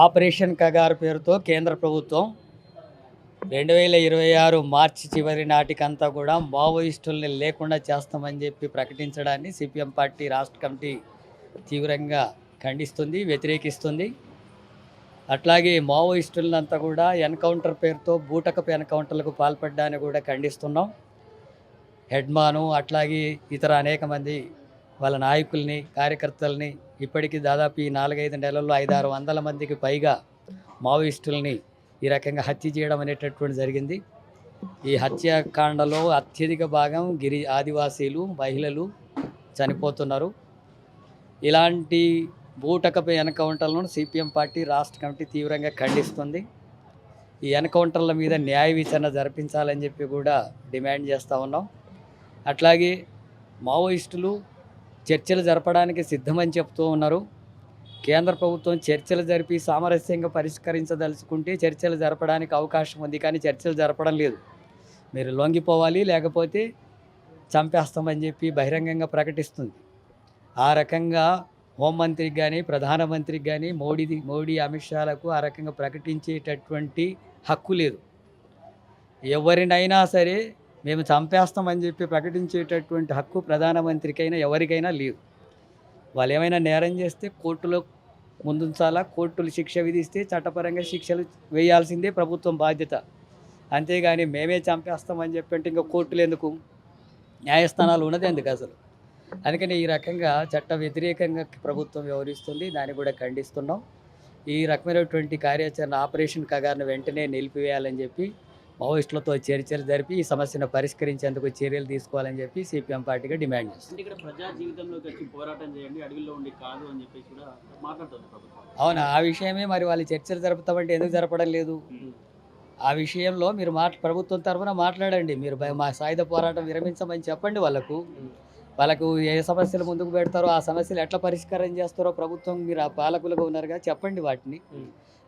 Operation Kagar పేరుతో కేంద్ర ప్రభుత్వం 2026 మార్చి చివరి నాటికంతా కూడా మావోయిస్టుల్ని లేకుండా చేస్తామని చెప్పి ప్రకటించడాన్ని సిపిఎం పార్టీ రాష్ట్ర కమిటీ తీవ్రంగా ఖండిస్తుంది, వ్యతిరేకిస్తుంది. అట్లాగే మావోయిస్టులంతా కూడా ఎన్కౌంటర్ పేరుతో బూటకపు ఎన్కౌంటర్లకు పాల్పడ్డాన్ని కూడా ఖండిస్తున్నాం. హెడ్మాను అట్లాగే ఇతర అనేక మంది వాళ్ళ నాయకుల్ని, కార్యకర్తల్ని ఇప్పటికీ దాదాపు ఈ 4-5 నెలల్లో 500-600 మందికి పైగా మావోయిస్టుల్ని ఈ రకంగా హత్య చేయడం అనేటటువంటి జరిగింది. ఈ హత్యాకాండలో అత్యధిక భాగం ఆదివాసీలు, మహిళలు చనిపోతున్నారు. ఇలాంటి బూటకపు ఎన్కౌంటర్లను సిపిఎం పార్టీ రాష్ట్ర కమిటీ తీవ్రంగా ఖండిస్తుంది. ఈ ఎన్కౌంటర్ల మీద న్యాయ విచారణ జరిపించాలని చెప్పి కూడా డిమాండ్ చేస్తూ ఉన్నాం. అట్లాగే మావోయిస్టులు చర్చలు జరపడానికి సిద్ధమని చెప్తూ ఉన్నారు. కేంద్ర ప్రభుత్వం చర్చలు జరిపి సామరస్యంగా పరిష్కరించదలుచుకుంటే చర్చలు జరపడానికి అవకాశం ఉంది, కానీ చర్చలు జరపడం లేదు. మీరు లొంగిపోవాలి, లేకపోతే చంపేస్తామని చెప్పి బహిరంగంగా ప్రకటిస్తుంది. ఆ రకంగా హోంమంత్రికి కానీ ప్రధానమంత్రికి కానీ మోడీ అమిత్ షాలకు ఆ రకంగా ప్రకటించేటటువంటి హక్కు లేదు. ఎవరినైనా సరే మేము చంపేస్తామని చెప్పి ప్రకటించేటటువంటి హక్కు ప్రధానమంత్రికైనా ఎవరికైనా లేదు. వాళ్ళు ఏమైనా నేరం చేస్తే కోర్టులో ముందుంచాలా, కోర్టులు శిక్ష విధిస్తే చట్టపరంగా శిక్షలు వేయాల్సిందే ప్రభుత్వం బాధ్యత. అంతేగాని మేమే చంపేస్తామని చెప్పంటే ఇంకా కోర్టులు ఎందుకు, న్యాయస్థానాలు ఉన్నది ఎందుకు అసలు? అందుకని ఈ రకంగా చట్ట వ్యతిరేకంగా ప్రభుత్వం వ్యవహరిస్తుంది, దాన్ని కూడా ఖండిస్తున్నాం. ఈ రకమైనటువంటి కార్యాచరణ ఆపరేషన్ కగారును వెంటనే నిలిపివేయాలని చెప్పి మావోయిస్టులతో చర్చలు జరిపి ఈ సమస్యను పరిష్కరించేందుకు చర్యలు తీసుకోవాలని చెప్పి సిపిఎం పార్టీగా డిమాండ్ చేస్తుంది. ఇక్కడ ప్రజా జీవితంలోకి వచ్చి పోరాటం చేయండి, అడవిలో ఉండి కాదు అని చెప్పేసి కూడా మాట్లాడుతుంది ప్రభుత్వం. అవును, ఆ విషయమే మరి వాళ్ళు చర్చలు జరుపుతామంటే ఎందుకు జరపడం లేదు? ఆ విషయంలో మీరు ప్రభుత్వం తరఫున మాట్లాడండి. మీరు మా సాయుధ పోరాటం విరమించమని చెప్పండి. వాళ్ళకు ఏ సమస్యలు ముందుకు పెడతారో ఆ సమస్యలు ఎట్లా పరిష్కారం చేస్తారో ప్రభుత్వం, మీరు ఆ పాలకులుగా ఉన్నారుగా, చెప్పండి వాటిని.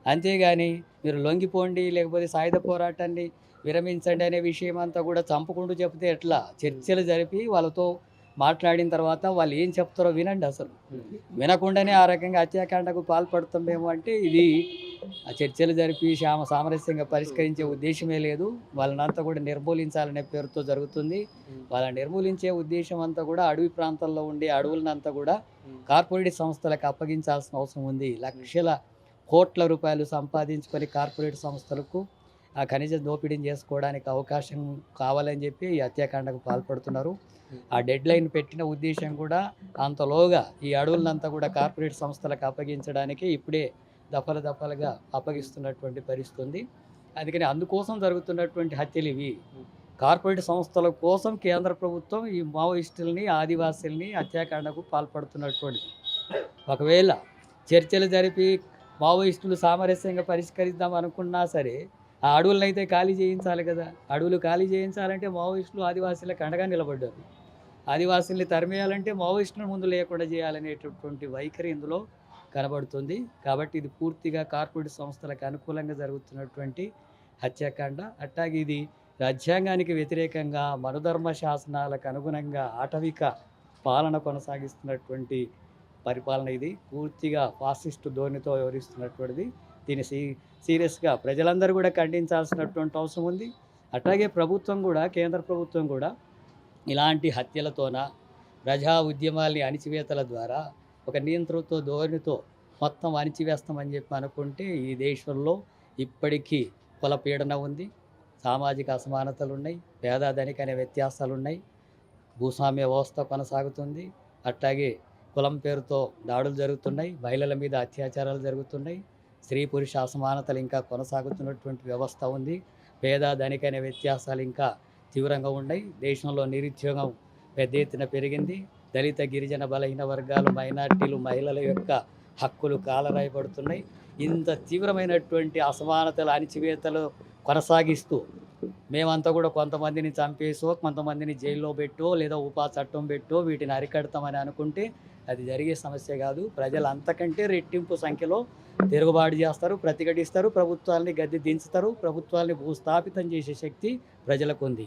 అంతేగాని మీరు లొంగిపోండి, లేకపోతే సాయుధ పోరాటాన్ని విరమించండి అనే విషయం అంతా కూడా చంపుకుంటూ చెప్తే ఎట్లా? చర్చలు జరిపి వాళ్ళతో మాట్లాడిన తర్వాత వాళ్ళు ఏం చెప్తారో వినండి. అసలు వినకుండానే ఆ రకంగా హత్యాకాండకు పాల్పడుతుందేమో అంటే ఇది ఆ చర్చలు జరిపి సామరస్యంగా పరిష్కరించే ఉద్దేశమే లేదు. వాళ్ళనంతా కూడా నిర్మూలించాలనే పేరుతో జరుగుతుంది. వాళ్ళని నిర్మూలించే ఉద్దేశం అంతా కూడా అడవి ప్రాంతాల్లో ఉండే అడవులనంతా కూడా కార్పొరేట్ సంస్థలకు అప్పగించాల్సిన అవసరం ఉంది. లక్షల కోట్ల రూపాయలు సంపాదించుకొని కార్పొరేట్ సంస్థలకు ఆ ఖనిజ దోపిడీని చేసుకోవడానికి అవకాశం కావాలని చెప్పి ఈ హత్యాకాండకు పాల్పడుతున్నారు. ఆ డెడ్ లైన్ పెట్టిన ఉద్దేశం కూడా అంతలోగా ఈ అడవులంతా కూడా కార్పొరేట్ సంస్థలకు అప్పగించడానికి ఇప్పుడే దఫలుగా అప్పగిస్తున్నటువంటి పరిస్థితి ఉంది. అందుకని అందుకోసం జరుగుతున్నటువంటి హత్యలు ఇవి. కార్పొరేట్ సంస్థల కోసం కేంద్ర ప్రభుత్వం ఈ మావోయిస్టుల్ని, ఆదివాసీల్ని హత్యాకాండకు పాల్పడుతున్నటువంటిది. ఒకవేళ చర్చలు జరిపి మావోయిస్టులు సామరస్యంగా పరిష్కరిద్దాం అనుకున్నా సరే ఆ అడవులను అయితే ఖాళీ చేయించాలి కదా. అడవులు ఖాళీ చేయించాలంటే మావోయిస్టులు ఆదివాసీలకు అండగా నిలబడ్డారు. ఆదివాసీల్ని తరిమేయాలంటే మావోయిస్టులను ముందు లేకుండా చేయాలనేటటువంటి వైఖరి ఇందులో కనబడుతుంది. కాబట్టి ఇది పూర్తిగా కార్పొరేట్ సంస్థలకు అనుకూలంగా జరుగుతున్నటువంటి హత్యాకాండ. అట్లాగే ఇది రాజ్యాంగానికి వ్యతిరేకంగా మనుధర్మ శాసనాలకు అనుగుణంగా ఆటవిక పాలన కొనసాగిస్తున్నటువంటి పరిపాలన. ఇది పూర్తిగా ఫాసిస్టు ధోరణితో వ్యవహరిస్తున్నటువంటిది. దీన్ని సీరియస్గా ప్రజలందరూ కూడా ఖండించాల్సినటువంటి అవసరం ఉంది. అట్లాగే ప్రభుత్వం కూడా, కేంద్ర ప్రభుత్వం కూడా ఇలాంటి హత్యలతోన ప్రజా ఉద్యమాల్ని అణిచివేతల ద్వారా ఒక నియంతృత్వ ధోరణితో మొత్తం అణిచివేస్తామని చెప్పి అనుకుంటే ఈ దేశంలో ఇప్పటికీ కుల పీడన ఉంది, సామాజిక అసమానతలు ఉన్నాయి, పేద ధనిక అనే వ్యత్యాసాలు ఉన్నాయి, భూస్వామ్య వ్యవస్థ కొనసాగుతుంది. అట్లాగే కులం పేరుతో దాడులు జరుగుతున్నాయి, మహిళల మీద అత్యాచారాలు జరుగుతున్నాయి, స్త్రీ పురుష అసమానతలు ఇంకా కొనసాగుతున్నటువంటి వ్యవస్థ ఉంది. పేద ధనిక అనే వ్యత్యాసాలు ఇంకా తీవ్రంగా ఉన్నాయి. దేశంలో నిరుద్యోగం పెద్ద ఎత్తున పెరిగింది. దళిత, గిరిజన, బలహీన వర్గాలు, మైనార్టీలు, మహిళల యొక్క హక్కులు కాలరాయబడుతున్నాయి. ఇంత తీవ్రమైనటువంటి అసమానతలు, అణిచివేతలు కొనసాగిస్తూ మేమంతా కూడా కొంతమందిని చంపేసో, కొంతమందిని జైల్లో పెట్టో, లేదా ఉపా చట్టం పెట్టో వీటిని అరికడతామని అనుకుంటే అది జరిగే సమస్య కాదు. ప్రజలు అంతకంటే రెట్టింపు సంఖ్యలో తిరుగుబాటు చేస్తారు, ప్రతిఘటిస్తారు, ప్రభుత్వాలని గద్దె దించుతారు. ప్రభుత్వాలని భూస్థాపితం చేసే శక్తి ప్రజలకు ఉంది.